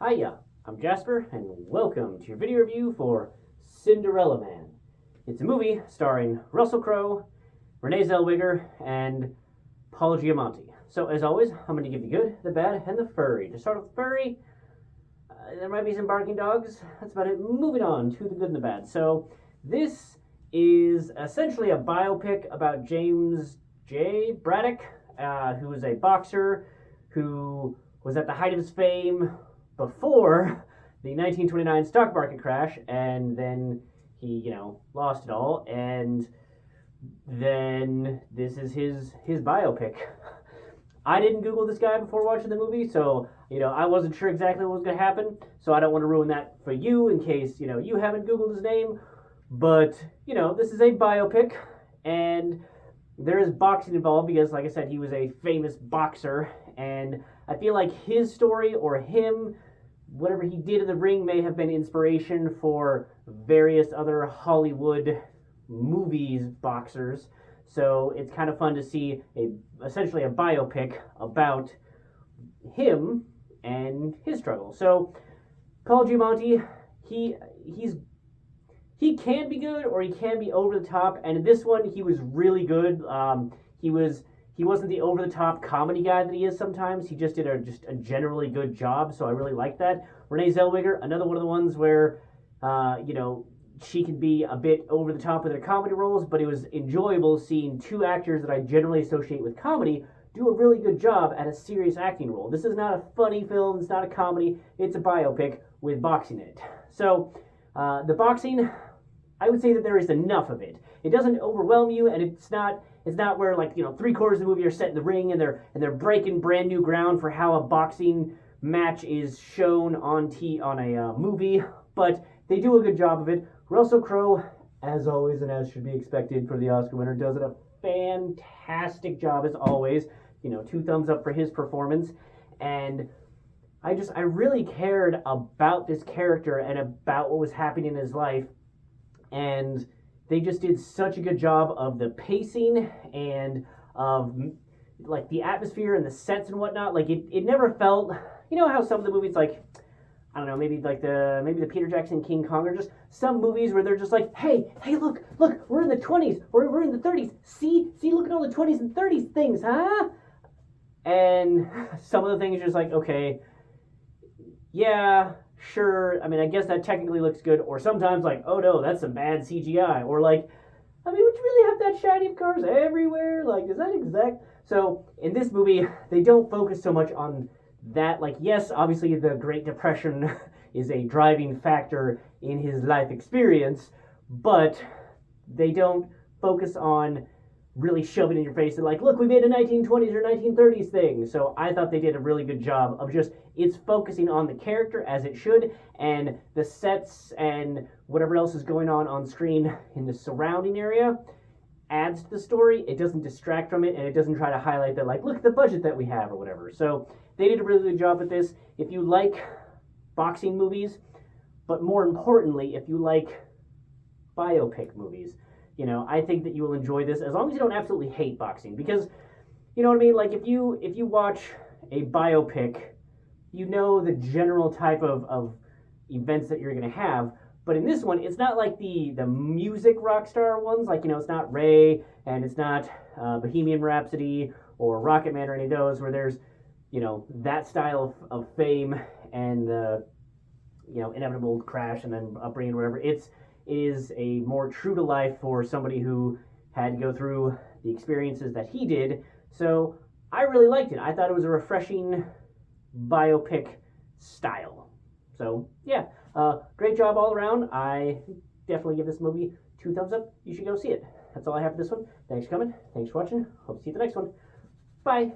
Hiya, I'm Jasper, and welcome to your video review for Cinderella Man. It's a movie starring Russell Crowe, Renee Zellweger, and Paul Giamatti. So, as always, I'm going to give the good, the bad, and the furry. To start with furry, there might be some barking dogs. That's about it. Moving on to the good and the bad. So, this is essentially a biopic about James J. Braddock, who was a boxer who was at the height of his fame before the 1929 stock market crash, and then he, lost it all, and then this is his biopic. I didn't Google this guy before watching the movie, so, I wasn't sure exactly what was going to happen, so I don't want to ruin that for you in case, you haven't Googled his name, but, this is a biopic, and there is boxing involved because, like I said, he was a famous boxer, and I feel like his story or him, whatever he did in the ring, may have been inspiration for various other Hollywood movies boxers. So it's kind of fun to see essentially a biopic about him and his struggle. So Paul Giamatti, he can be good or he can be over the top, and in this one he was really good. He wasn't the over-the-top comedy guy that he is sometimes. He just did a generally good job, so I really like that. Renee Zellweger, another one of the ones where, she can be a bit over-the-top with her comedy roles, but it was enjoyable seeing two actors that I generally associate with comedy do a really good job at a serious acting role. This is not a funny film, it's not a comedy, it's a biopic with boxing in it. So, the boxing, I would say that there is enough of it. It doesn't overwhelm you, and it's not where 3/4 of the movie are set in the ring and they're breaking brand new ground for how a boxing match is shown on a movie, but they do a good job of it. Russell Crowe, as always and as should be expected for the Oscar winner, does a fantastic job as always. 2 thumbs up for his performance, and I really cared about this character and about what was happening in his life, and they just did such a good job of the pacing and of the atmosphere and the sets and whatnot. It never felt, how some of the movies, I don't know, maybe the Peter Jackson King Kong, or just some movies where they're just like, hey, look, we're in the 20s, we're in the 30s, see, look at all the 20s and 30s things, huh? And some of the things are just like, okay, yeah, sure, I guess that technically looks good, or sometimes oh no, that's some bad CGI, or would you really have that shiny of cars everywhere? Is that exact? So, in this movie, they don't focus so much on that. Yes, obviously the Great Depression is a driving factor in his life experience, but they don't focus on really shoving in your face and look, we made a 1920s or 1930s thing. So I thought they did a really good job of it's focusing on the character as it should, and the sets and whatever else is going on screen in the surrounding area adds to the story. It doesn't distract from it, and it doesn't try to highlight that look at the budget that we have or whatever. So they did a really good job with this. If you like boxing movies, but more importantly, if you like biopic movies, I think that you will enjoy this, as long as you don't absolutely hate boxing, because, you know what I mean? If you watch a biopic, the general type of events that you're going to have, but in this one, it's not like the music rock star ones, it's not Ray, and it's not Bohemian Rhapsody, or Rocket Man, or any of those, where there's, that style of fame, and inevitable crash, and then upbringing, or whatever. It is a more true to life for somebody who had to go through the experiences that he did. So I really liked it. I thought it was a refreshing biopic style. So yeah, great job all around. I definitely give this movie 2 thumbs up. You should go see it. That's all I have for this one. Thanks for coming. Thanks for watching. Hope to see you at the next one. Bye.